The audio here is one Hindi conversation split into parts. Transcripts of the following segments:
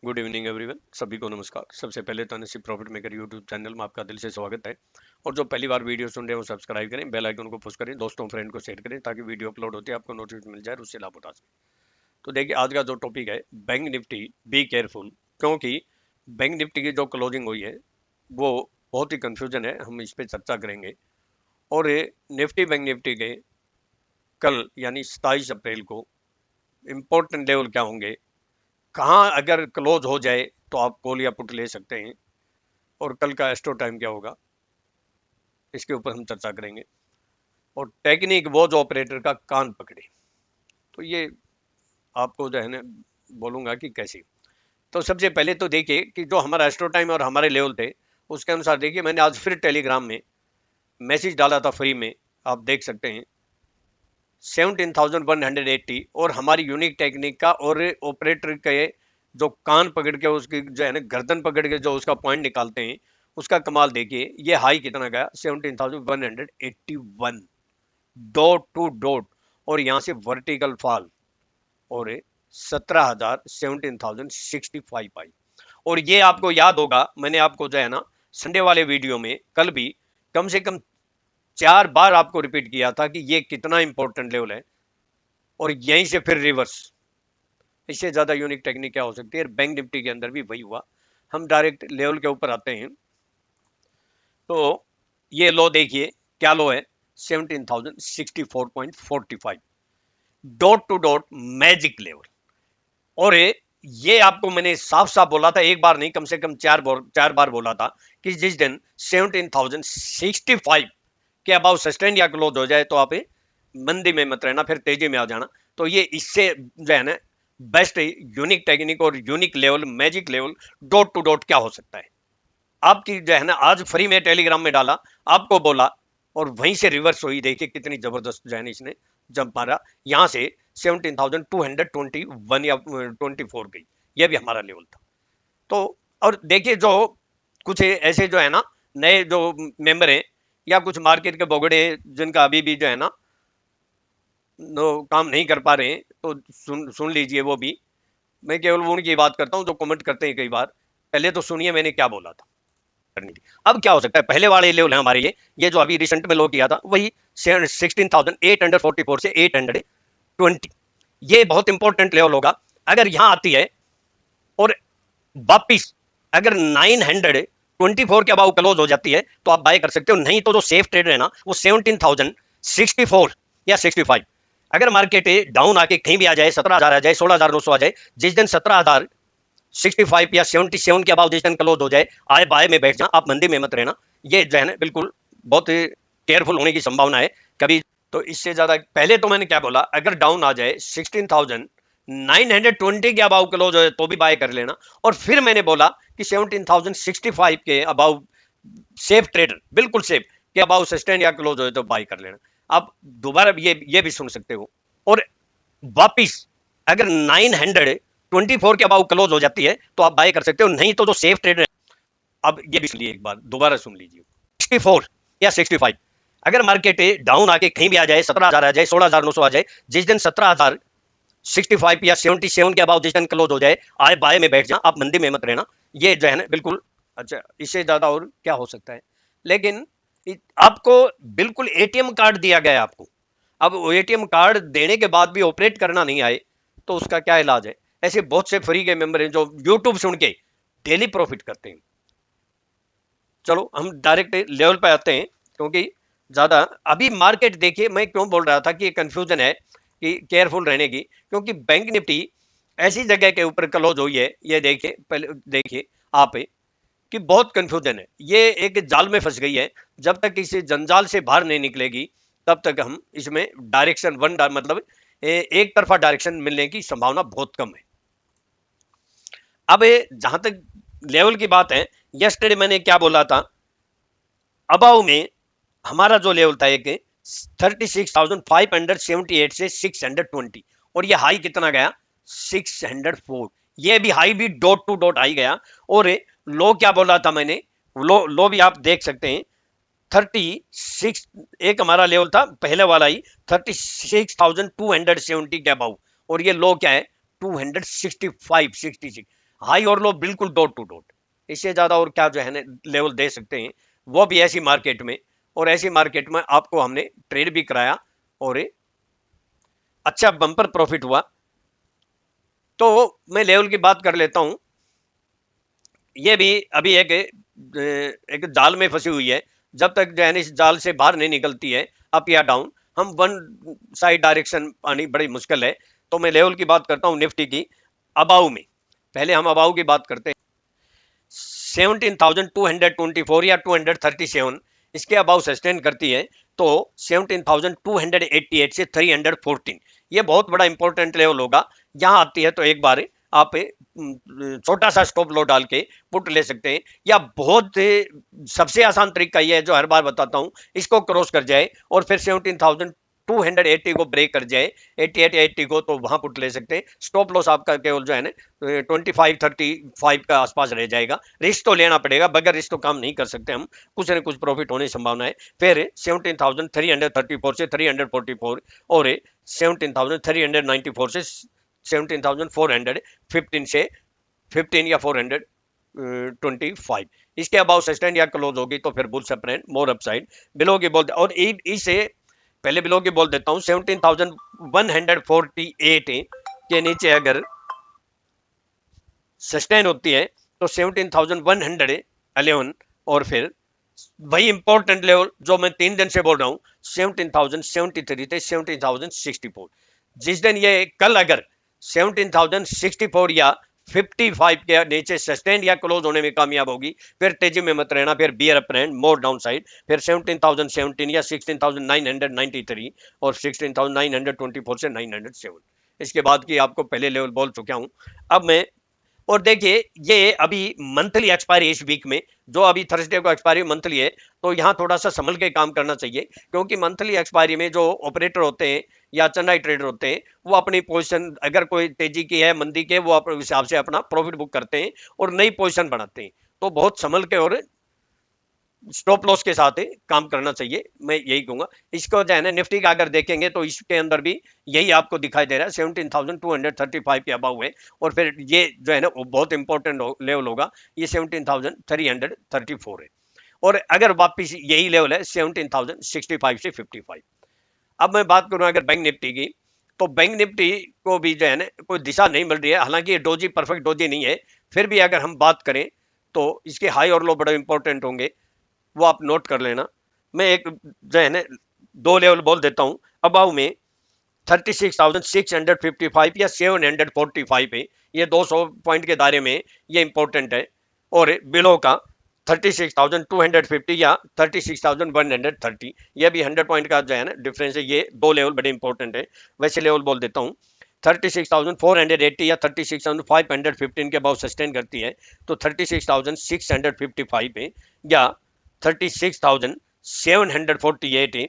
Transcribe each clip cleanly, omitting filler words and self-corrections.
गुड इवनिंग एवरीवन, सभी को नमस्कार। सबसे पहले तो नसीब प्रॉफिट मेकर यूट्यूब चैनल में आपका दिल से स्वागत है। और जो पहली बार वीडियो सुन रहे हैं वो सब्सक्राइब करें, बेल आइकन को पुश करें, दोस्तों फ्रेंड को शेयर करें ताकि वीडियो अपलोड होते हैं आपको नोटिफिकेशन मिल जाए, उससे लाभ उठा सकें। तो देखिए आज का जो टॉपिक है बैंक निफ्टी, बी केयरफुल, क्योंकि बैंक निफ्टी की जो क्लोजिंग हुई है वो बहुत ही कंफ्यूजन है, हम इस पर चर्चा करेंगे। और निफ्टी बैंक निफ्टी के कल यानी 27 अप्रैल को इम्पोर्टेंट लेवल क्या होंगे, कहाँ अगर क्लोज हो जाए तो आप कॉल या पुट ले सकते हैं, और कल का एस्ट्रो टाइम क्या होगा इसके ऊपर हम चर्चा करेंगे। और टेक्निक वो जो ऑपरेटर का कान पकड़े, तो ये आपको जो है ना बोलूंगा कि कैसे। तो सबसे पहले तो देखिए कि जो हमारा एस्ट्रो टाइम और हमारे लेवल थे उसके अनुसार देखिए, मैंने आज फिर टेलीग्राम में मैसेज डाला था फ्री में, आप देख सकते हैं 17,180। और हमारी यूनिक टेक्निक का और ऑपरेटर के जो कान पकड़ के उसकी जो है ना गर्दन पकड़ के जो उसका पॉइंट निकालते हैं उसका कमाल देखिए। ये हाई कितना गया 17,181 डॉट टू डॉट, और यहाँ से वर्टिकल फॉल और 17,065 आई। और ये आपको याद होगा, मैंने आपको जो है ना संडे वाले वीडियो में कल भी कम से कम 4 बार आपको रिपीट किया था कि ये कितना इंपॉर्टेंट लेवल है, और यहीं से फिर रिवर्स। इससे ज्यादा यूनिक टेक्निक क्या हो सकती है। बैंक निफ्टी के अंदर भी वही हुआ। हम डायरेक्ट लेवल के ऊपर आते हैं तो ये लो देखिए, क्या लो है 17,064.45 dot to dot magic level. और ये आपको मैंने साफ साफ बोला था, एक बार नहीं कम से कम 4 बार बोला था कि जिस दिन 17,065 के अबाउ सस्टेन या क्लोज हो जाए तो आप मंदी में मत रहना, फिर तेजी में आ जाना। तो ये इससे जो है ना बेस्ट यूनिक टेक्निक और unique level magic level dot to dot क्या हो सकता है। आपकी जो है ना आज फ्री में टेलीग्राम में डाला, आपको बोला, और वहीं से रिवर्स हुई। देखिए कितनी जबरदस्त जो है ना इसने जंप मारा, यहां से 17,221 या 24 गई। ये भी हमारा लेवल था। तो और देखिए जो कुछ ऐसे जो है ना नए जो मेंबर हैं या कुछ मार्केट के बोगड़े जिनका अभी भी जो है ना काम नहीं कर पा रहे हैं, तो सुन लीजिए। वो भी मैं केवल उनकी बात करता हूं जो कमेंट करते हैं कई बार। पहले तो सुनिए मैंने क्या बोला था करनी थी। अब क्या हो सकता है, पहले वाले लेवल है हमारे ये जो अभी रिसेंट में लो किया था वही 16,844 से 820। ये बहुत इंपॉर्टेंट लेवल होगा। अगर यहां आती है और वापिस अगर 924 के अबाउ क्लोज हो जाती है तो आप बाय कर सकते हो, नहीं तो जो सेफ ट्रेड है ना वो 17,064 या 65। अगर मार्केट डाउन आके कहीं भी आ जाए, 17,000 आ जाए, 16,900 आ जाए, जिस दिन 17,065 या 77 के अबाउ जिस दिन क्लोज हो जाए, आए बाय में बैठ जाए, आप मंदी में मत रहना। ये जो है ना बिल्कुल बहुत केयरफुल होने की संभावना है कभी। तो इससे ज्यादा पहले तो मैंने क्या बोला, अगर डाउन आ जाए 16,920 के अबाउ क्लोज हो तो भी बाय कर लेना। और फिर मैंने बोला कि 17,065 के अबाउ सेफ ट्रेडर, बिल्कुल सेफ के अबाउ सस्टेन या क्लोज हो तो बाय कर लेना। आप दोबारा ये भी सुन सकते हो। और वापिस अगर 924 के अबाउ क्लोज हो जाती है तो आप बाय कर सकते हो, नहीं तो जो सेफ ट्रेडर है। अब ये भी सुनिए, एक बार दोबारा सुन लीजिए। 64 या 65 अगर मार्केट डाउन आके कहीं भी आ जाए, 17,000 आ जाए, 16,900 आ जाए, जिस दिन 17,065 या 77 के अबाउ जिस दिन क्लोज हो जाए, आए बाय में बैठ जाए, आप मंदी में मत रहना। ये जो है ना बिल्कुल अच्छा, इससे ज्यादा और क्या हो सकता है। लेकिन आपको बिल्कुल एटीएम कार्ड दिया गया है आपको, अब एटीएम कार्ड देने के बाद भी ऑपरेट करना नहीं आए तो उसका क्या इलाज है। ऐसे बहुत से फ्री के मेंबर हैं जो यूट्यूब सुन के डेली प्रॉफिट करते हैं। चलो हम डायरेक्ट लेवल पे आते हैं, क्योंकि ज्यादा अभी मार्केट देखिए, मैं क्यों बोल रहा था कि कंफ्यूजन है कि केयरफुल रहने की, क्योंकि बैंक निफ्टी ऐसी जगह के ऊपर क्लोज हुई है। ये देखिए, पहले देखिए आप कि बहुत कंफ्यूजन है, ये एक जाल में फंस गई है। जब तक इस जंजाल से बाहर नहीं निकलेगी तब तक हम इसमें डायरेक्शन मतलब एक तरफा डायरेक्शन मिलने की संभावना बहुत कम है। अब जहां तक लेवल की बात है, यस्टरडे मैंने क्या बोला था, अबाउ में हमारा जो लेवल था एक 36,578 से 620, और ये हाई कितना गया 604। ये भी हाई भी डॉट टू डॉट हाई गया। और लो क्या बोला था मैंने, लो भी आप देख सकते हैं 36, एक हमारा लेवल था पहले वाला ही 36,270 के अबाउ, और ये लो क्या है 265 66। हाई और लो बिल्कुल डॉट टू डॉट, इससे ज्यादा और क्या जो है ना लेवल दे सकते हैं, वो भी ऐसी मार्केट में। और ऐसी मार्केट में आपको हमने ट्रेड भी कराया और अच्छा बम्पर प्रॉफिट हुआ। तो मैं लेवल की बात कर लेता हूं। ये भी अभी एक जाल में फंसी हुई है, जब तक जो है ना इस जाल से बाहर नहीं निकलती है अप या डाउन, हम वन साइड डायरेक्शन आनी बड़ी मुश्किल है। तो मैं लेवल की बात करता हूं निफ्टी की अबाउ में। पहले हम अबाउ की बात करते हैं। 17,224 या 237 इसके अबाउ सस्टेन करती है, तो 17,288 से 314 ये बहुत बड़ा इंपॉर्टेंट लेवल होगा। यहां आती है तो एक बार आप छोटा सा स्टॉप लो डाल के पुट ले सकते हैं, या बहुत सबसे आसान तरीका ये है जो हर बार बताता हूं, इसको क्रॉस कर जाए और फिर 17,280 को ब्रेक कर जाए, 88 80 को, तो वहां पुट ले सकते हैं। स्टॉप लॉस आपका केवल जो है ना 25 35 का आसपास रह जाएगा। रिस्क तो लेना पड़ेगा, बगैर रिस्क तो काम नहीं कर सकते हम, कुछ ना कुछ प्रॉफिट होने की संभावना है। फिर 17,334 से 344 और 17,394 से 17,415 से 15 या 425 इसके अबाउ सस्टेन या क्लोज होगी तो फिर बुल सप्रेंट मोर अपसाइड। बिलो की बोल और इसे पहले बिलो की बोल देता हूं। 17,148 के नीचे अगर सस्टेन होती है तो 17,111 और फिर वही इंपॉर्टेंट लेवल जो मैं 3 दिन से बोल रहा हूं 17,073 से 17,064। जिस दिन ये कल अगर 17,064 या 55 के नीचे सस्टेन या क्लोज होने में कामयाब होगी, फिर तेजी में मत रहना, फिर बियर अप ट्रेंड मोर डाउन साइड। फिर 17,017 या 16,993 और 16,924 से 907 इसके बाद की आपको पहले लेवल बोल चुका हूं। अब मैं और देखिए ये अभी मंथली एक्सपायरी इस वीक में, जो अभी थर्सडे को एक्सपायरी मंथली है, तो यहाँ थोड़ा सा संभल के काम करना चाहिए, क्योंकि मंथली एक्सपायरी में जो ऑपरेटर होते हैं या चेन्नई ट्रेडर होते हैं, वो अपनी पोजीशन अगर कोई तेजी की है मंदी के, वो अपने हिसाब से अपना प्रॉफिट बुक करते हैं और नई पोजीशन बनाते हैं। तो बहुत संभल के और स्टॉप लॉस के साथ काम करना चाहिए, मैं यही कहूंगा। इसको जो है ना निफ्टी का अगर देखेंगे तो इसके अंदर भी यही आपको दिखाई दे रहा है, 17,235 के अबाउ है। और फिर ये जो है ना वो बहुत इंपॉर्टेंट लेवल होगा, ये 17,334 है। और अगर वापिस यही लेवल है 17,065 से 55। अब मैं बात करूं अगर बैंक निफ्टी की, तो बैंक निफ्टी को भी जो है ना कोई दिशा नहीं मिल रही है, हालांकि ये डोजी परफेक्ट डोजी नहीं है, फिर भी अगर हम बात करें तो इसके हाई और लो बड़े इंपॉर्टेंट होंगे, वो आप नोट कर लेना। मैं एक जो है ना दो लेवल बोल देता हूं। अबाउ में 36,655 या 745 है, ये 200 पॉइंट के दायरे में ये इंपॉर्टेंट है। और बिलो का 36,250 या 36,130, ये भी 100 पॉइंट का जो है ना डिफरेंस है। ये दो लेवल बड़े इंपॉर्टेंट है। वैसे लेवल बोल देता हूँ, 36,480 या 36,515 के अबाउ सस्टेन करती है, तो 36,655 पे या 36,748 है।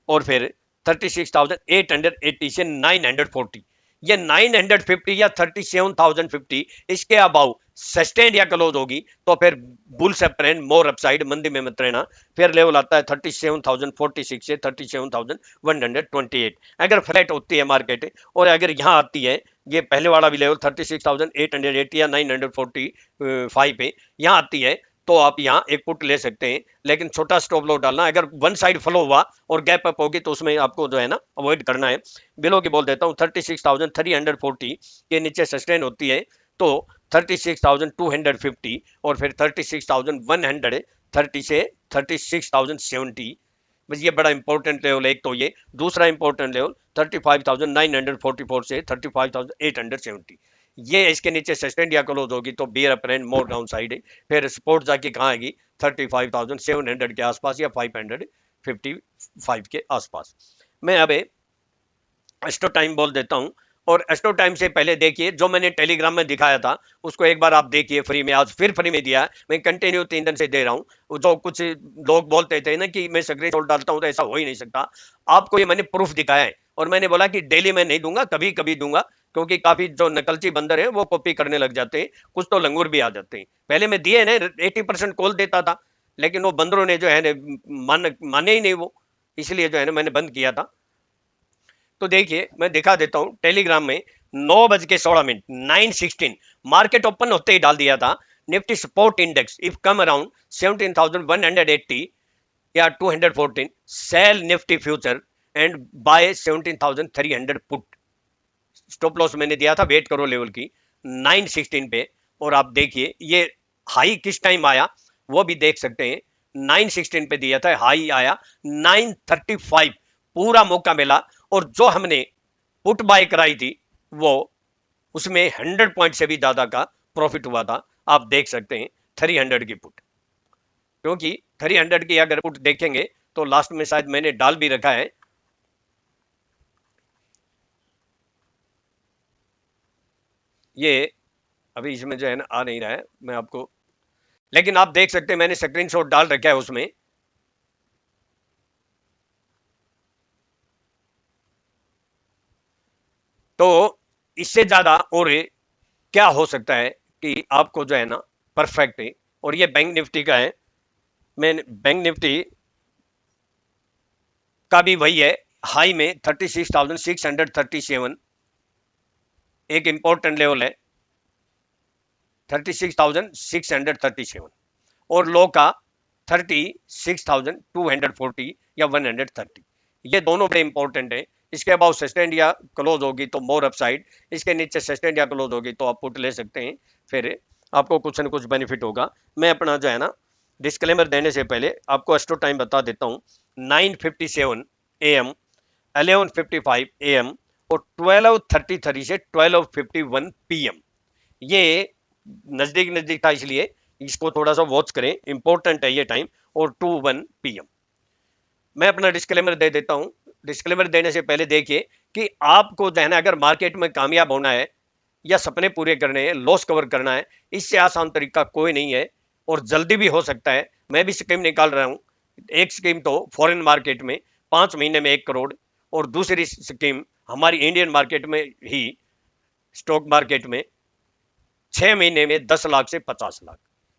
और फिर 36,880 से 940, ये 950 या 37,050 इसके अबाउ सस्टेन या क्लोज होगी तो फिर बुल से ट्रेंड मोर अपसाइड, मंदी में मत रहना। फिर लेवल आता है 37,046 से 37,128। अगर फ्लैट होती है मार्केट और अगर यहाँ आती है, ये पहले वाला भी लेवल 36,880 या 945 पे यहाँ आती है, तो आप यहाँ एक पुट ले सकते हैं, लेकिन छोटा स्टॉप लॉस डालना। अगर वन साइड फ्लो हुआ और गैप अप होगी तो उसमें आपको जो है ना अवॉइड करना है। बिलो की बोल देता हूँ, 36,340 के नीचे सस्टेन होती है तो 36,250 और फिर 36,130 से 36,070, बस ये बड़ा इंपॉर्टेंट लेवल है। एक तो ये, दूसरा इंपॉर्टेंट लेवल 35,944 से 35,870, ये इसके नीचे सस्टेंड या क्लोज होगी तो beer up and more down side है। फिर सपोर्ट जाके कहाँ आएगी 35,700 के आसपास या 555 के आसपास। मैं अब एस्टो टाइम बोल देता हूं। और एस्टो टाइम से पहले देखिए जो मैंने टेलीग्राम में दिखाया था उसको एक बार आप देखिए फ्री में, आज फिर फ्री में दिया है। मैं कंटिन्यू 3 दिन से दे रहा हूं। जो कुछ लोग बोलते थे ना कि मैं स्क्रीनशॉट डालता हूं तो ऐसा हो ही नहीं सकता, आपको ये मैंने प्रूफ दिखाया है। और मैंने बोला कि डेली मैं नहीं दूंगा, कभी कभी दूंगा, क्योंकि काफी जो नकलची बंदर है वो कॉपी करने लग जाते हैं, कुछ तो लंगूर भी आ जाते हैं। पहले मैं दिए ना 80% कॉल देता था, लेकिन वो बंदरों ने जो है माने ही नहीं वो, इसलिए जो है ना मैंने बंद किया था। तो देखिए मैं दिखा देता हूं टेलीग्राम में 9:16 9:16 मार्केट ओपन होते ही डाल दिया था। Nifty support index if come around 17,180 या 214 sell Nifty future and buy 17,300 put. Stop loss मैंने दिया था वेट करो लेवल की 9:16 पे, और आप देखिए ये हाई किस टाइम आया वो भी देख सकते हैं। 9:16 पे दिया था, हाई आया 9:35, पूरा मौका मिला। और जो हमने पुट बाय कराई थी वो उसमें 100 पॉइंट से भी ज्यादा का प्रॉफिट हुआ था। आप देख सकते हैं 300 की पुट, क्योंकि 300 की अगर पुट देखेंगे तो लास्ट में शायद मैंने डाल भी रखा है, ये अभी इसमें जो है ना आ नहीं रहा है मैं आपको, लेकिन आप देख सकते हैं मैंने स्क्रीनशॉट डाल रखा है उसमें। तो इससे ज्यादा और क्या हो सकता है कि आपको जो है ना परफेक्ट है। और ये बैंक निफ्टी का है, मैं बैंक निफ्टी का भी वही है, हाई में 36,637 एक इंपॉर्टेंट लेवल है 36,637, और लो का 36,240 या 130, ये दोनों बड़े इंपॉर्टेंट है। इसके अबाउट सस्टेंड या क्लोज होगी तो मोर अपसाइड, इसके नीचे सस्टेंड या क्लोज होगी तो आप पुट ले सकते हैं, फिर आपको कुछ न कुछ बेनिफिट होगा। मैं अपना जो है ना डिस्क्लेमर देने से पहले आपको एस्ट्रो टाइम बता देता हूँ। 9:57 AM, 11:55 AM और 12:33 से 12:51 PM, ये नजदीक नजदीक था इसलिए इसको थोड़ा सा वॉच करें, इंपॉर्टेंट है ये टाइम। और 2:01 PM। मैं अपना डिस्क्लेमर दे देता हूं। डिस्क्लेमर देने से पहले देखिए कि आपको जो है ना अगर मार्केट में कामयाब होना है या सपने पूरे करने हैं, लॉस कवर करना है, इससे आसान तरीका कोई नहीं है और जल्दी भी हो सकता है। मैं भी स्कीम निकाल रहा हूं, एक स्कीम तो फॉरेन मार्केट में 5 महीने में 1 करोड़, और दूसरी स्कीम हमारी इंडियन मार्केट में ही स्टॉक मार्केट में 6 महीने में 10 लाख से 50 लाख।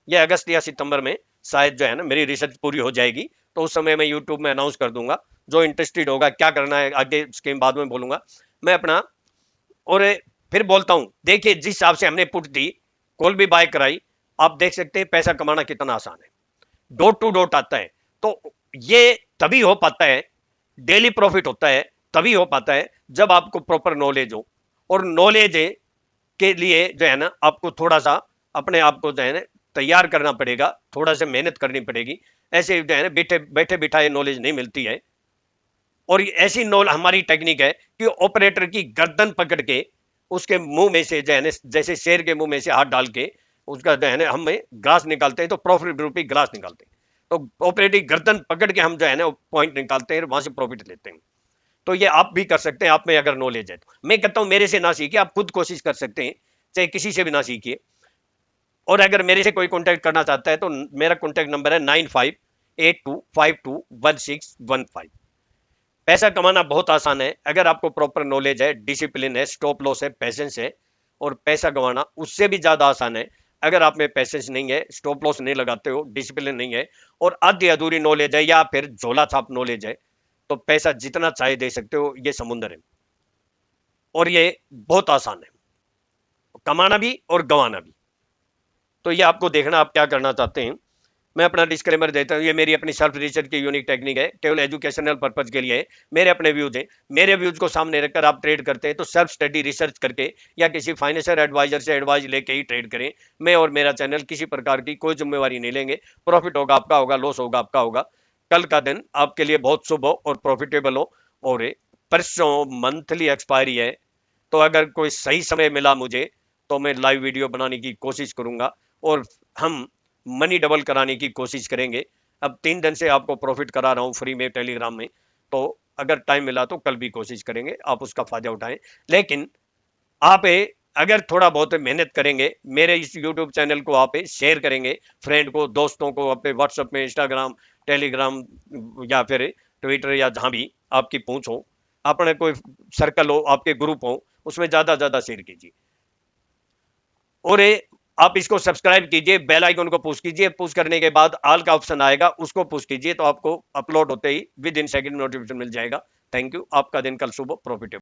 ये अगस्त या सितंबर में शायद जो है ना मेरी रिसर्च पूरी हो जाएगी, तो उस समय मैं यूट्यूब में अनाउंस कर दूंगा। जो इंटरेस्टेड होगा क्या करना है आगे स्कीम बाद में बोलूंगा मैं अपना। और फिर बोलता हूं, देखिए जिस हिसाब से हमने पुट दी, कॉल भी बाय कराई, आप देख सकते हैं पैसा कमाना कितना आसान है, डॉट टू डॉट आता है। तो ये तभी हो पाता है, डेली प्रॉफिट होता है तभी हो पाता है जब आपको प्रॉपर नॉलेज हो। और नॉलेज के लिए जो है ना आपको थोड़ा सा अपने आप को जो है ना तैयार करना पड़ेगा, थोड़ा सा मेहनत करनी पड़ेगी। ऐसे जो है ना बैठे बैठे बिठाए नॉलेज नहीं मिलती है। और ऐसी नॉल हमारी टेक्निक है कि ऑपरेटर की गर्दन पकड़ के उसके मुंह में से जो है ना जैसे शेर के मुंह में से हाथ डाल के उसका जो है ना हम ग्रास निकालते हैं, तो प्रॉफिट रूपी ग्रास निकालते हैं। तो ऑपरेटर की गर्दन पकड़ के हम जो है ना पॉइंट निकालते हैं, वहां से प्रॉफिट लेते हैं। तो ये आप भी कर सकते हैं, आप में अगर नॉलेज है तो। मैं कहता हूं मेरे से ना सीखिए, आप खुद कोशिश कर सकते हैं, चाहे किसी से भी ना सीखिए। और अगर मेरे से कोई कांटेक्ट करना चाहता है तो मेरा कांटेक्ट नंबर है 9582521615। पैसा कमाना बहुत आसान है अगर आपको प्रॉपर नॉलेज है, डिसिप्लिन है, स्टॉप लॉस है, पैसेंस है। और पैसा कमाना उससे भी ज्यादा आसान है अगर आप में पैसेंस नहीं है, स्टॉप लॉस नहीं लगाते हो, डिसिप्लिन नहीं है, और आधी अधूरी नॉलेज है या फिर झोला छाप नॉलेज है, तो पैसा जितना चाहे दे सकते हो। ये समुंदर है और ये बहुत आसान है, कमाना भी और गंवाना भी। तो ये आपको देखना आप क्या करना चाहते हैं। मैं अपना डिस्क्लेमर देता हूँ, ये मेरी अपनी सेल्फ रिसर्च की यूनिक टेक्निक है, केवल एजुकेशनल पर्पज के लिए है। मेरे अपने व्यूज हैं, मेरे व्यूज को सामने रखकर आप ट्रेड करते हैं तो सेल्फ स्टडी रिसर्च करके या किसी फाइनेंशियल एडवाइजर से एडवाइस लेके ही ट्रेड करें। मैं और मेरा चैनल किसी प्रकार की कोई जिम्मेवारी नहीं लेंगे। प्रॉफिट होगा आपका होगा, लॉस होगा आपका होगा। कल का दिन आपके लिए बहुत शुभ हो और प्रॉफिटेबल हो। और परसों मंथली एक्सपायरी है, तो अगर कोई सही समय मिला मुझे तो मैं लाइव वीडियो बनाने की कोशिश करूंगा और हम मनी डबल कराने की कोशिश करेंगे। अब 3 दिन से आपको प्रॉफिट करा रहा हूं फ्री में टेलीग्राम में, तो अगर टाइम मिला तो कल भी कोशिश करेंगे, आप उसका फायदा उठाएं। लेकिन आप अगर थोड़ा बहुत मेहनत करेंगे, मेरे इस यूट्यूब चैनल को आप शेयर करेंगे फ्रेंड को, दोस्तों को, अपने व्हाट्सएप में, इंस्टाग्राम, टेलीग्राम या फिर ट्विटर या जहां भी आपकी पहुंच हो, अपने कोई सर्कल हो, आपके ग्रुप हो, उसमें ज्यादा ज्यादा शेयर कीजिए। और आप इसको सब्सक्राइब कीजिए, बेल आइकन को पुश कीजिए, पुश करने के बाद ऑल का ऑप्शन आएगा उसको पुश कीजिए, तो आपको अपलोड होते ही विद इन सेकंड नोटिफिकेशन मिल जाएगा। थैंक यू, आपका दिन कल सुबह प्रॉफिटेबल।